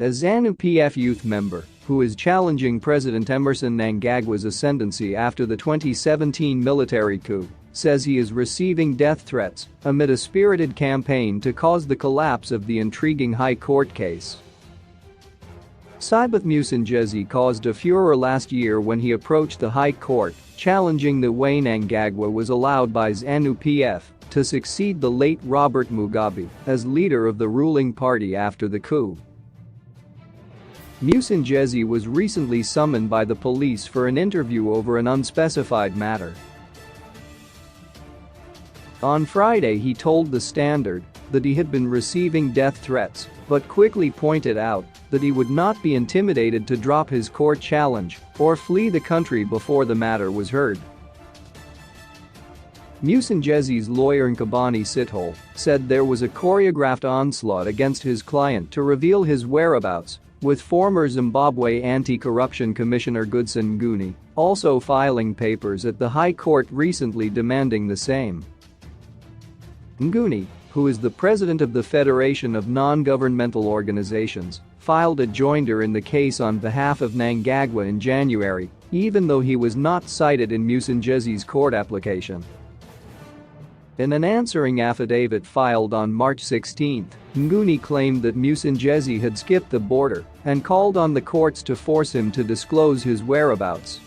A ZANU-PF youth member, who is challenging President Emmerson Mnangagwa's ascendancy after the 2017 military coup, says he is receiving death threats amid a spirited campaign to cause the collapse of the intriguing High Court case. Sibath Mnangagwa caused a furor last year when he approached the High Court, challenging the way Mnangagwa was allowed by ZANU-PF to succeed the late Robert Mugabe as leader of the ruling party after the coup. Mnangagwa was recently summoned by the police for an interview over an unspecified matter. On Friday, he told The Standard that he had been receiving death threats, but quickly pointed out that he would not be intimidated to drop his court challenge or flee the country before the matter was heard. Mnangagwa's lawyer Nkabani Sithole said there was a choreographed onslaught against his client to reveal his whereabouts, with former Zimbabwe Anti-Corruption Commissioner Goodson Nguni also filing papers at the High Court recently demanding the same. Nguni, who is the president of the Federation of Non-Governmental Organizations, filed a joinder in the case on behalf of Mnangagwa in January, even though he was not cited in Mnangagwa's court application. In an answering affidavit filed on March 16, Nguni claimed that Mnangagwa had skipped the border and called on the courts to force him to disclose his whereabouts.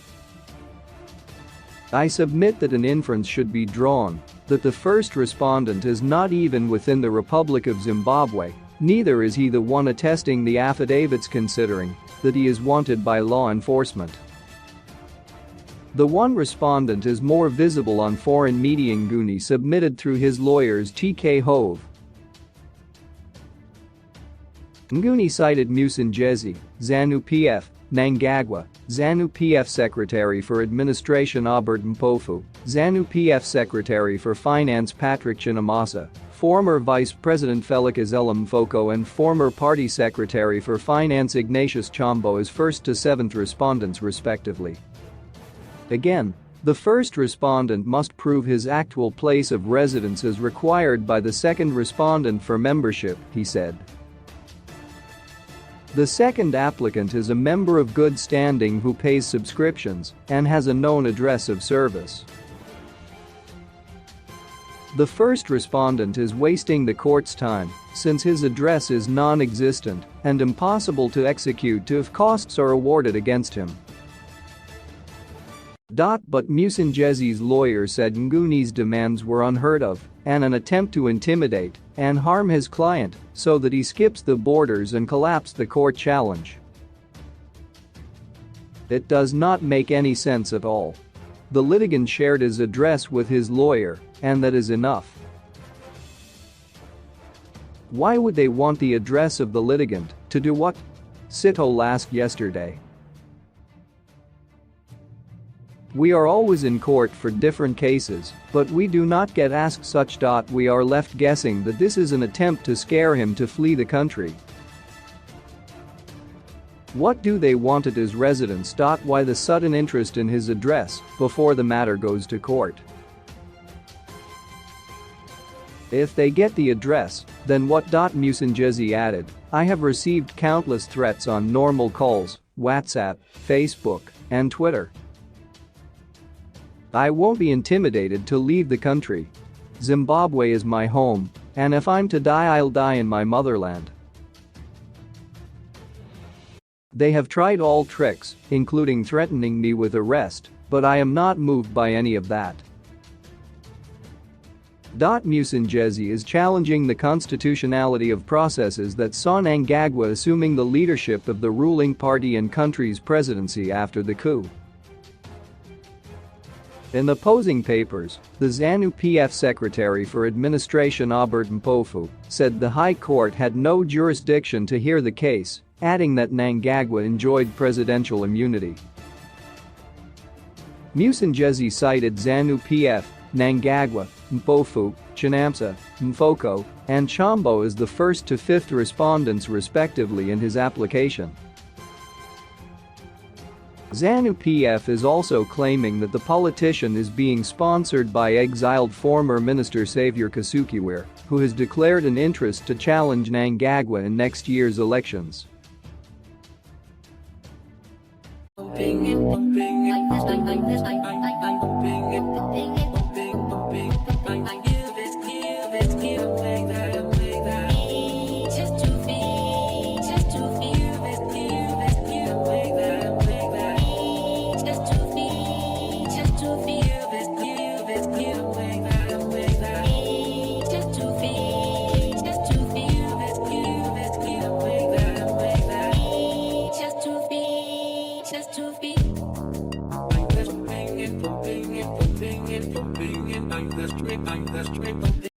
"I submit that an inference should be drawn that the first respondent is not even within the Republic of Zimbabwe, neither is he the one attesting the affidavits considering that he is wanted by law enforcement. The one respondent is more visible on foreign media," Nguni submitted through his lawyers TK Hove. Nguni cited Mnangagwa, ZANU-PF, Mnangagwa, ZANU-PF Secretary for Administration Albert Mpofu, ZANU-PF Secretary for Finance Patrick Chinamasa, former Vice President Felix Ezelam Mfoko and former Party Secretary for Finance Ignatius Chombo as first to seventh respondents respectively. Again, the first respondent must prove his actual place of residence as required by the second respondent for membership, he said. The second applicant is a member of good standing who pays subscriptions and has a known address of service. The first respondent is wasting the court's time since his address is non-existent and impossible to execute if costs are awarded against him. But Mnangagwa's lawyer said Nguni's demands were unheard of and an attempt to intimidate and harm his client so that he skips the borders and collapsed the court challenge. It does not make any sense at all. The litigant shared his address with his lawyer, and that is enough. Why would they want the address of the litigant to do what? Sithole asked yesterday. We are always in court for different cases, but we do not get asked such. We are left guessing that this is an attempt to scare him to flee the country. What do they want at his residence? Why the sudden interest in his address before the matter goes to court? If they get the address, then what? Mnangagwa added, I have received countless threats on normal calls, WhatsApp, Facebook, and Twitter. I won't be intimidated to leave the country. Zimbabwe is my home, and if I'm to die, I'll die in my motherland. They have tried all tricks, including threatening me with arrest, but I am not moved by any of that. Mnangagwa is challenging the constitutionality of processes that saw Mnangagwa assuming the leadership of the ruling party and country's presidency after the coup. In the opposing papers, the ZANU-PF Secretary for Administration Albert Mpofu said the High Court had no jurisdiction to hear the case, adding that Mnangagwa enjoyed presidential immunity. Mnangagwa cited ZANU-PF, Mnangagwa, Mpofu, Chinamasa, Mfoko, and Chombo as the first to fifth respondents respectively in his application. ZANU-PF is also claiming that the politician is being sponsored by exiled former Minister Xavier Kasukiwere, who has declared an interest to challenge Mnangagwa in next year's elections. Like this, like this, like this, like this, like this.